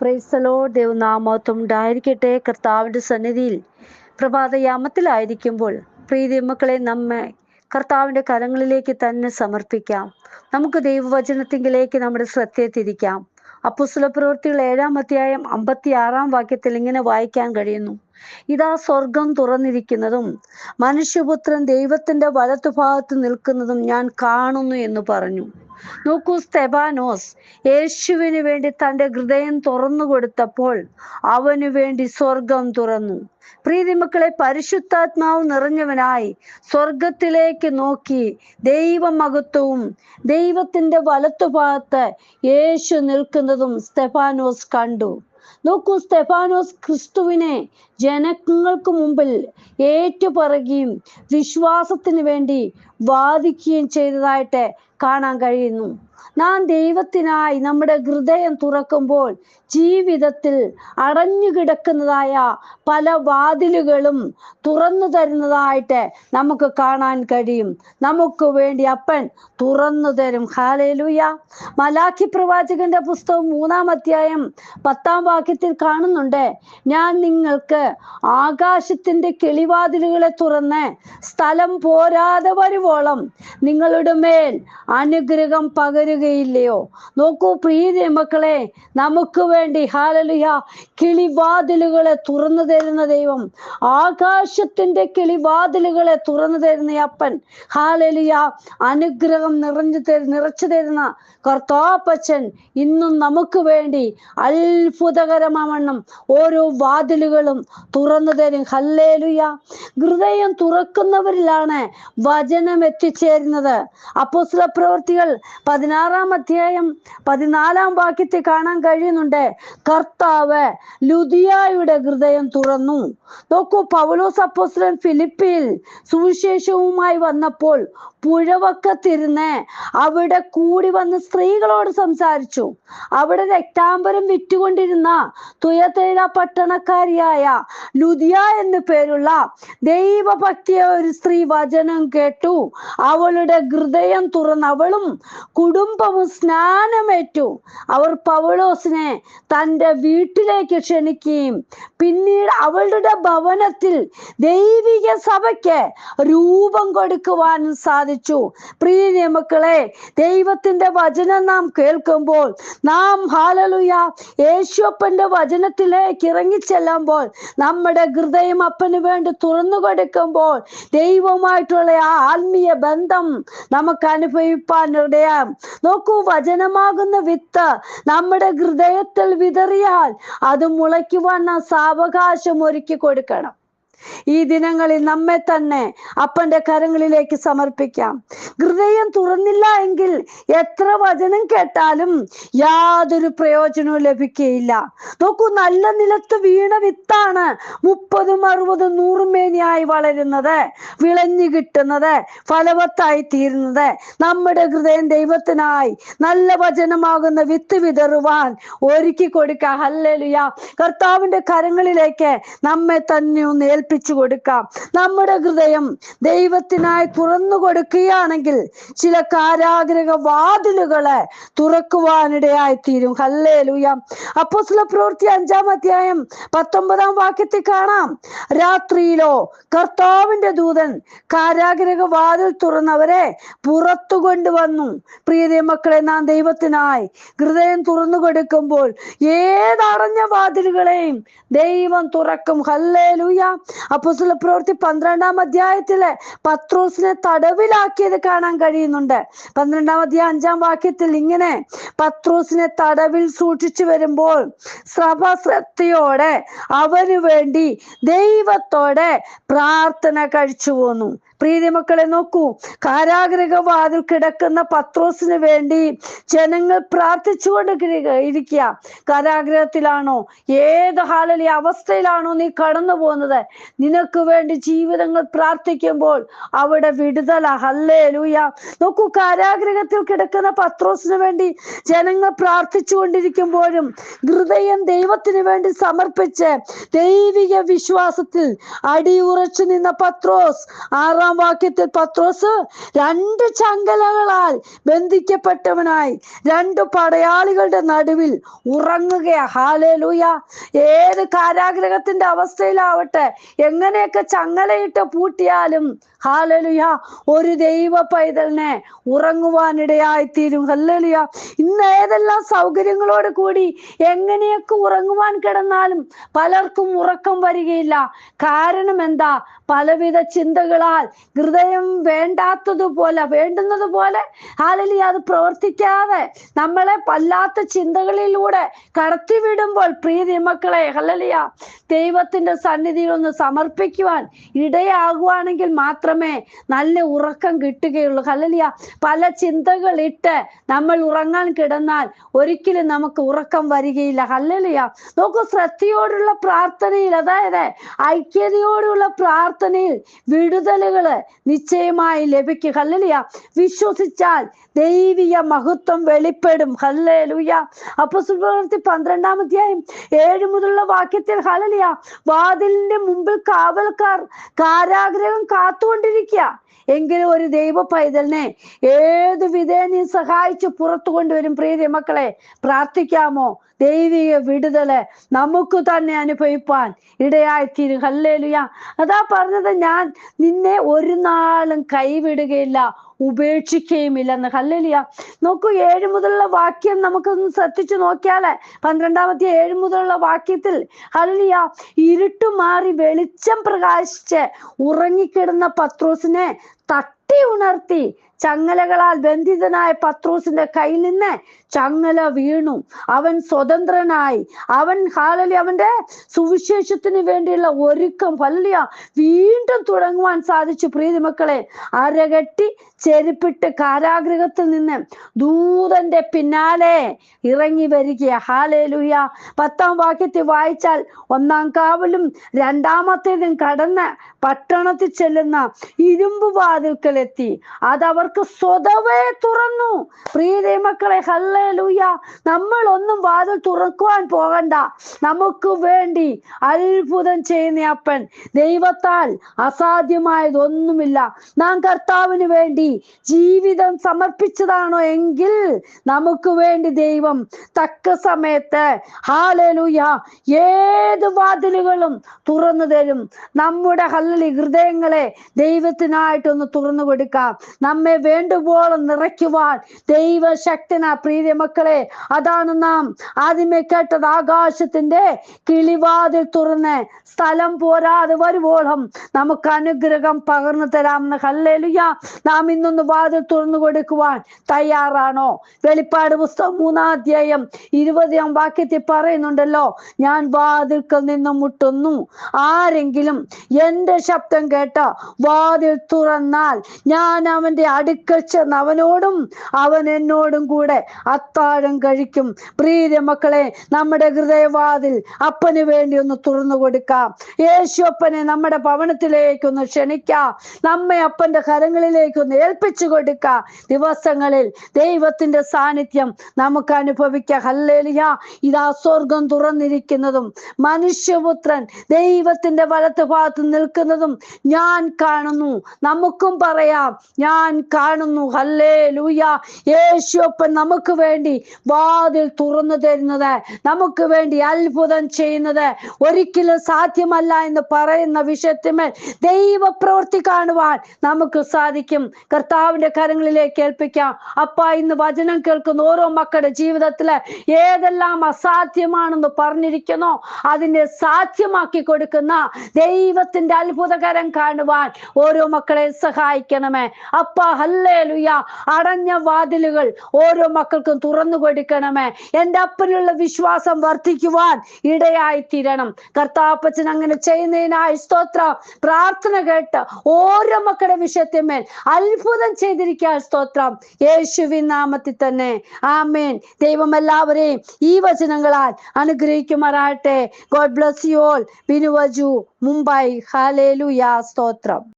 Praise the Lord. ദൈവനാമം ഉണ്ടായിരിക്കട്ടെ. കർത്താവിന്റെ സന്നിധിയിൽ പ്രഭാതയാമത്തിലായിരിക്കുമ്പോൾ പ്രീതി മക്കളെ നമ്മെ കർത്താവിന്റെ കരങ്ങളിലേക്ക് തന്നെ സമർപ്പിക്കാം. നമുക്ക് ദൈവവചനത്തിങ്കിലേക്ക് നമ്മുടെ ശ്രദ്ധയെ തിരിക്കാം. അപ്പോസ്തലപ്രവൃത്തികൾ 7-ാം അധ്യായം 56-ാം വാക്യത്തിൽ ഇങ്ങനെ വായിക്കാൻ കഴിയുന്നു: ഇതാ സ്വർഗം തുറന്നിരിക്കുന്നതും മനുഷ്യപുത്രൻ ദൈവത്തിന്റെ വലത്തുഭാഗത്ത് നിൽക്കുന്നതും ഞാൻ കാണുന്നു എന്ന് പറഞ്ഞു. നോക്കൂ, സ്തെഫാനോസ് യേശുവിന് വേണ്ടി തൻ്റെ ഹൃദയം തുറന്നു കൊടുത്തപ്പോൾ അവനു വേണ്ടി സ്വർഗം തുറന്നു. പ്രീതിമക്കളെ, പരിശുദ്ധാത്മാവ് നിറഞ്ഞവനായി സ്വർഗത്തിലേക്ക് നോക്കി ദൈവമഹത്വവും ദൈവത്തിന്റെ വലത്തുഭാഗത്ത് യേശു നിൽക്കുന്നതും സ്തെഫാനോസ് കണ്ടു. നോക്കൂ, സ്തെഫാനോസ് ക്രിസ്തുവിനെ ജനങ്ങൾക്ക് മുമ്പിൽ ഏറ്റുപറയുകയും വിശ്വാസത്തിന് വേണ്ടി വാദിക്കുകയും ചെയ്തതായിട്ട് കാണാൻ കഴിയുന്നു. നാം ദൈവത്തിനായി നമ്മുടെ ഹൃദയം തുറക്കുമ്പോൾ ജീവിതത്തിൽ അടഞ്ഞു കിടക്കുന്നതായ പല വാതിലുകളും തുറന്നു തരുന്നതായിട്ട് നമുക്ക് കാണാൻ കഴിയും. നമുക്ക് വേണ്ടി അപ്പൻ തുറന്നു തരും. ഹല്ലേലൂയ. മലാഖി പ്രവാചകന്റെ പുസ്തകം 3-ാം അധ്യായം 10-ാം വാക്യത്തിൽ കാണുന്നുണ്ട്: ഞാൻ നിങ്ങൾക്ക് ആകാശത്തിന്റെ കിളിവാതിലുകളെ തുറന്ന് സ്ഥലം പോരാതെ വരുവോളം നിങ്ങളുടെ മേൽ അനുഗ്രഹം പകരുകയില്ലയോ. നോക്കൂ പ്രിയ മക്കളെ, നമുക്ക് വേണ്ടി ഹല്ലേലൂയ കിളിവാതിലുകളെ തുറന്നു തരുന്ന ദൈവം, ആകാശത്തിന്റെ കിളിവാതിലുകളെ തുറന്നു തരുന്ന അപ്പൻ, ഹല്ലേലൂയ അനുഗ്രഹം നിറച്ചു തരുന്ന കർത്താപ്പച്ചൻ ഇന്നും നമുക്ക് വേണ്ടി അത്ഭുതകരമാവണ്ണം ഓരോ വാതിലുകളും തുറന്നു തരും. ഹല്ലേലൂയ. ഹൃദയം തുറക്കുന്നവരിലാണ് വചനം എത്തിച്ചേരുന്നത്. അപ്പോസ്തലപ്രവൃത്തികൾ 16-ാം അധ്യായം 14-ാം വാക്യത്തിൽ കാണാൻ കഴിയുന്നുണ്ട്: കർത്താവ് ലുദിയായുടെ ഹൃദയം തുറന്നു. നോക്കൂ, പൗലോസ് അപ്പോസ്തലൻ ഫിലിപ്പിയിൽ സുവിശേഷവുമായി വന്നപ്പോൾ പുഴവക്കത്തിരുന്ന് അവിടെ കൂടി വന്ന സ്ത്രീകളോട് സംസാരിച്ചു. അവിടെ രക്താംബരം വിറ്റുകൊണ്ടിരുന്ന തുയതൈര പട്ടണക്കാരിയായ ലുദിയ എന്നു പേരുള്ള ദൈവഭക്തിയ ഒരു സ്ത്രീ വചനം കേട്ടു. അവളുടെ ഹൃദയം തുറന്ന് അവളും കുടുംബവും സ്നാനമേറ്റു. അവർ പൗലോസിനെ തൻ്റെ വീട്ടിലേക്ക് ക്ഷണിക്കുകയും പിന്നീട് അവളുടെ ഭവനത്തിൽ ദൈവിക സഭയ്ക്ക് രൂപം കൊടുക്കുവാനും സാധിച്ചു. പ്രിയ മക്കളെ, ദൈവത്തിന്റെ വചനം നാം കേൾക്കുമ്പോൾ, നാം ഹല്ലേലൂയ യേശുപ്പന്റെ വചനത്തിലേക്ക് ഇറങ്ങിച്ചെല്ലുമ്പോൾ, നമ്മുടെ ഹൃദയം അപ്പന് വേണ്ടി തുറന്നു കൊടുക്കുമ്പോൾ ദൈവമായിട്ടുള്ള ആ ആത്മീയ ബന്ധം നമുക്ക് അനുഭവിപ്പാൻ ഇടയാം. നോക്കൂ, വചനമാകുന്ന വിത്ത് നമ്മുടെ ഹൃദയത്തിൽ വിതറിയാൽ അത് മുളയ്ക്കുവാൻ നാം സാവകാശം ഒരുക്കി കൊടുക്കണം. ഈ ദിനങ്ങളിൽ നമ്മെ തന്നെ അപ്പന്റെ കരങ്ങളിലേക്ക് സമർപ്പിക്കാം. ഹൃദയം തുറന്നില്ല എങ്കിൽ എത്ര വചനം കേട്ടാലും യാതൊരു പ്രയോജനവും ലഭിക്കുകയില്ല. നോക്കൂ, നല്ല നിലത്ത് വീണ വിത്താണ് 30, 60, 100 മേനിയായി വളരുന്നത്, വിളഞ്ഞു കിട്ടുന്നത്, ഫലവത്തായി തീരുന്നത്. നമ്മുടെ ഹൃദയം ദൈവത്തിനായി നല്ല വചനമാകുന്ന വിത്ത് വിതറുവാൻ ഒരുക്കി കൊടുക്കുക. ഹല്ലേലൂയ. കർത്താവിന്റെ കരങ്ങളിലേക്ക് നമ്മെ തന്നെ ഒന്ന് ഏൽപ്പിച്ചു കൊടുക്കാം. നമ്മുടെ ഹൃദയം ദൈവത്തിനായി തുറന്നു കൊടുക്കുകയാണെങ്കിൽ ചില കാരാഗ്രഹ വാതിലുകളെ തുറക്കുവാനിടയായി തീരും. ഹല്ലേലൂയ. അപ്പോസ്തലപ്രവൃത്തി 5-ാം അധ്യായം 19-ാം വാക്യത്തിൽ കാണാം: രാത്രിയിലോ കർത്താവിന്റെ ദൂതൻ കാരാഗ്രഹ വാതിൽ തുറന്നവരെ പുറത്തു കൊണ്ടുവന്നു. പ്രിയ മക്കളെ, നാം ദൈവത്തിനായി ഹൃദയം തുറന്നു കൊടുക്കുമ്പോൾ ഏതടഞ്ഞ വാതിലുകളെയും ദൈവം തുറക്കും. ഹല്ലേലൂയ. അപ്പോസ്തലപ്രവൃത്തി 12-ാം അധ്യായത്തില് പത്രോസിനെ തടവിലാക്കിയത് കാണാൻ കഴിയുന്നുണ്ട്. 12-ാം അധ്യായം 5-ാം വാക്യത്തിൽ ഇങ്ങനെ: പത്രോസിനെ തടവിൽ സൂക്ഷിച്ചു വരുമ്പോൾ സഭ ശ്രദ്ധയോടെ അവന് വേണ്ടി ദൈവത്തോടെ പ്രാർത്ഥന കഴിച്ചു പോന്നു. പ്രിയ മക്കളെ, നോക്കൂ, കാരാഗ്രഹ വാതിൽ കിടക്കുന്ന പത്രോസിന് വേണ്ടി ജനങ്ങൾ പ്രാർത്ഥിച്ചുകൊണ്ട് ഇരിക്കുക. കാരാഗ്രഹത്തിലാണോ, ഏത് ഹല്ലേലൂയ അവസ്ഥയിലാണോ നീ കടന്നു പോകുന്നത്, നിനക്ക് വേണ്ടി ജീവിതങ്ങൾ പ്രാർത്ഥിക്കുമ്പോൾ അവിടെ വിടുതല. ഹല്ലേലൂയ. നോക്കൂ, കാരാഗ്രഹത്തിൽ കിടക്കുന്ന പത്രോസിന് വേണ്ടി ജനങ്ങൾ പ്രാർത്ഥിച്ചു കൊണ്ടിരിക്കുമ്പോഴും ഹൃദയം ദൈവത്തിന് വേണ്ടി സമർപ്പിച്ച് ദൈവിക വിശ്വാസത്തിൽ അടിയുറച്ചു നിന്ന പത്രോസ് 6-ാം വാക്യത്തിൽ പത്രോസ് 2 ചങ്ങലകളാൽ ബന്ധിക്കപ്പെട്ടവനായി 2 പടയാളികളുടെ നടുവിൽ ഉറങ്ങുകയാ. ഹല്ലേലൂയ. ഏത് കാരാഗ്രഹത്തിന്റെ അവസ്ഥയിലാവട്ടെ, എങ്ങനെയൊക്കെ ചങ്ങലയിട്ട് പൂട്ടിയാലും ഹല്ലേലൂയ ഒരു ദൈവ പൈതലിനെ ഉറങ്ങുവാനിടയായിത്തീരും. ഹല്ലേലൂയ. ഇന്ന് ഏതെല്ലാം സൗകര്യങ്ങളോട് കൂടി എങ്ങനെയൊക്കെ ഉറങ്ങുവാൻ കിടന്നാലും പലർക്കും ഉറക്കം വരികയില്ല. കാരണം എന്താ? പലവിധ ചിന്തകളാൽ ഹൃദയം വേണ്ടുന്നത് പോലെ ഹല്ലേലൂയ അത് പ്രവർത്തിക്കാതെ നമ്മളെ വല്ലാത്ത ചിന്തകളിലൂടെ കടത്തിവിടുമ്പോൾ പ്രിയ മക്കളെ ഹല്ലേലൂയ ദൈവത്തിന്റെ സന്നിധിയിൽ ഒന്ന് സമർപ്പിക്കുവാൻ ഇടയാകുവാണെങ്കിൽ മാത്രമേ നല്ല ഉറക്കം കിട്ടുകയുള്ളൂ. ഹല്ലേലൂയ. പല ചിന്തകൾ ഇട്ട് നമ്മൾ ഉറങ്ങാൻ കിടന്നാൽ ഒരിക്കലും നമുക്ക് ഉറക്കം വരികയില്ല. ഹല്ലേലൂയ. നോക്കൂ, ശ്രദ്ധയോടുള്ള പ്രാർത്ഥനയിൽ, അതായത് ഐക്യതയോടുള്ള പ്രാർത്ഥനയിൽ വിടുതലുകള് നിശ്ചയമായി ലഭിക്കും. ഹല്ലേലൂയ. വിശ്വസിച്ചാൽ ദൈവിക മഹത്വം വെളിപ്പെടും. ഹല്ലേലൂയ. അപ്പോസ്തലപ്രവൃത്തി 12-ാം അധ്യായം 7 മുതലുള്ള വാക്യത്തിൽ ഹല്ലേലൂയ വാതിലിന്റെ മുമ്പിൽ കാവൽക്കാർ കാരാഗ്രഹം കാത്തുകൊണ്ടിരിക്കുക. എങ്കിലും ഒരു ദൈവ പൈതലിനെ ഏതു വിധേനയും സഹായിച്ച് പുറത്തു കൊണ്ടുവരും. പ്രിയ മക്കളെ, പ്രാർത്ഥിക്കാമോ? ദൈവിക വിടുതല് നമുക്ക് തന്നെ അനുഭവിപ്പാൻ ഇടയായിത്തീരും. ഹല്ലേലൂയ. അതാ പറഞ്ഞത്, ഞാൻ നിന്നെ ഒരു നാളും കൈവിടുകയില്ല, ഉപേക്ഷിക്കുകയുമില്ലെന്ന്. ഹല്ലേലൂയ. നോക്കൂ, 7 മുതലുള്ള വാക്യം നമുക്കൊന്ന് ശ്രദ്ധിച്ചു നോക്കിയാല് 12-ാമത്തെ 7 മുതലുള്ള വാക്യത്തിൽ ഹല്ലേലൂയ ഇരുട്ടു മാറി വെളിച്ചം പ്രകാശിച്ച് ഉറങ്ങിക്കിടന്ന പത്രോസിനെ തട്ടി ഉണർത്തി. ചങ്ങലകളാൽ ബന്ധിതനായ പത്രോസിന്റെ കയ്യിൽ നിന്ന് ചങ്ങല വീണു. അവൻ സ്വതന്ത്രനായി. ഹല്ലേലൂയ അവന്റെ സുവിശേഷത്തിന് വേണ്ടിയുള്ള ഒരുക്കം ഹല്ലേലൂയ വീണ്ടും തുടങ്ങുവാൻ സാധിച്ചു. പ്രിയ മക്കളെ, അരകെട്ടി ചെരുപ്പിട്ട് കാരാഗ്രഹത്തിൽ നിന്ന് ദൂതന്റെ പിന്നാലെ ഇറങ്ങി വരിക. ഹല്ലേലൂയ. 10-ാം വാക്യത്തിൽ വായിച്ചാൽ 1-ാം കാവലും 2-ാമത്തേതും കടന്ന് പട്ടണത്തിൽ ചെല്ലുന്ന ഇരുമ്പ് വാതിൽക്കലെത്തി. അതവർക്ക് സ്വതവേ തുറന്നു. പ്രിയ മക്കളെ, ഹല്ലേലൂയ. നമ്മൾ ഒന്നും വാതിൽ തുറക്കുവാൻ പോകണ്ട. നമുക്ക് വേണ്ടി അത്ഭുതം ചെയ്യുന്ന അപ്പൻ. ദൈവത്താൽ അസാധ്യമായതൊന്നുമില്ല. നാം കർത്താവിന് വേണ്ടി ജീവിതം സമർപ്പിച്ചതാണോ എങ്കിൽ നമുക്ക് വേണ്ടി ദൈവം തക്ക സമയത്ത് ഹല്ലേലൂയ ഏത് വാതിലുകളും തുറന്നു തരും. നമ്മുടെ ഹൃദയങ്ങളെ ദൈവത്തിനായിട്ടൊന്ന് തുറന്നു കൊടുക്കാം. നമ്മെ വേണ്ടുവോളം നിറയ്ക്കുവാൻ ദൈവശക്തനാ. പ്രിയ മക്കളെ, അതാണ് നാം ആദ്യമേ കേട്ടത്. ആകാശത്തിന്റെ കിളിവാതിൽ തുറന്ന് സ്ഥലം പോരാതെ വരുവോളം നമുക്ക് അനുഗ്രഹം പകർന്നു തരാമെന്ന്. ഹല്ലേലൂയ. നാം ഇന്നൊന്ന് വാതിൽ തുറന്നു കൊടുക്കുവാൻ തയ്യാറാണോ? വെളിപ്പാട് പുസ്തകം 3-ാം അധ്യായം 20-ാം വാക്യത്തിൽ പറയുന്നുണ്ടല്ലോ, ഞാൻ വാതിൽക്കൽ നിന്നും മുട്ടുന്നു. ആരെങ്കിലും എന്റെ ശബ്ദം കേട്ട വാതിൽ തുറന്നാൽ ഞാൻ അവന്റെ അടുക്കൽ ചെന്ന് അവനോടും അവൻ എന്നോടും കൂടെ അത്താഴം കഴിക്കും. പ്രിയ മക്കളെ, നമ്മുടെ ഹൃദയവാതിൽ അപ്പന് വേണ്ടി ഒന്ന് തുറന്നു കൊടുക്കാം. യേശു അപ്പനെ നമ്മുടെ ഭവനത്തിലേക്കൊന്ന് ക്ഷണിക്കാം. നമ്മെ അപ്പന്റെ കരങ്ങളിലേക്കൊന്ന് ഏൽപ്പിച്ചു കൊടുക്കാം. ദിവസങ്ങളിൽ ദൈവത്തിന്റെ സാന്നിധ്യം നമുക്ക് അനുഭവിക്കാം. ഹല്ലേലൂയ. ഇതാ സ്വർഗം തുറന്നിരിക്കുന്നതും മനുഷ്യപുത്രൻ ദൈവത്തിന്റെ വലത്ത് ഭാഗത്ത് നിൽക്കുന്നതും ഞാൻ കാണുന്നു. നമുക്കും പറയാം, ഞാൻ കാണുന്നു. ഹല്ലേലൂയ. യേശുവപ്പൻ നമുക്ക് വേണ്ടി വാതിൽ തുറന്നു തരുന്നത്, നമുക്ക് വേണ്ടി അത്ഭുതം ചെയ്യുന്നത്, ഒരിക്കലും സാധ്യമല്ല എന്ന് പറയുന്ന വിഷയത്തിന്മേൽ ദൈവപ്രവൃത്തി കാണുവാൻ നമുക്ക് സാധിക്കും. കർത്താവിന്റെ കരങ്ങളിലേക്ക് ഏൽപ്പിക്കാം. അപ്പ, ഇന്ന് വചനം കേൾക്കുന്ന ഓരോ മക്കളുടെ ജീവിതത്തില് ഏതെല്ലാം അസാധ്യമാണെന്ന് പറഞ്ഞിരിക്കുന്നോ അതിനെ സാധ്യമാക്കി കൊടുക്കുന്ന ദൈവത്തിന്റെ അത്ഭുതകരം കാണുവാൻ ഓരോ മക്കളെ സഹായിക്കണമേ അപ്പ. ഹല്ലേലൂയ. അടഞ്ഞ വാതിലുകൾ ഓരോ മക്കൾക്കും തുറന്നു കൊടുക്കണമേ. എൻ്റെ അപ്പനുള്ള വിശ്വാസം വർദ്ധിക്കുവാൻ ഇടയായി തീരണം. കർത്താപ്പച്ചൻ അങ്ങനെ ചെയ്യുന്നതിനായി സ്തോത്രം. പ്രാർത്ഥന കേട്ട് ഓരോ മക്കളുടെ വിഷയത്തിന്മേൽ അത്ഭുതം ചെയ്തിരിക്കാൻ സ്തോത്രം. യേശുവിൻ നാമത്തിൽ തന്നെ ആമേൻ. ദൈവം എല്ലാവരെയും ഈ വചനങ്ങളാൽ അനുഗ്രഹിക്കുമാറാകട്ടെ. God bless you all. ബിനുവജു, മുംബൈ. ഹല്ലേലൂയ. സ്തോത്രം.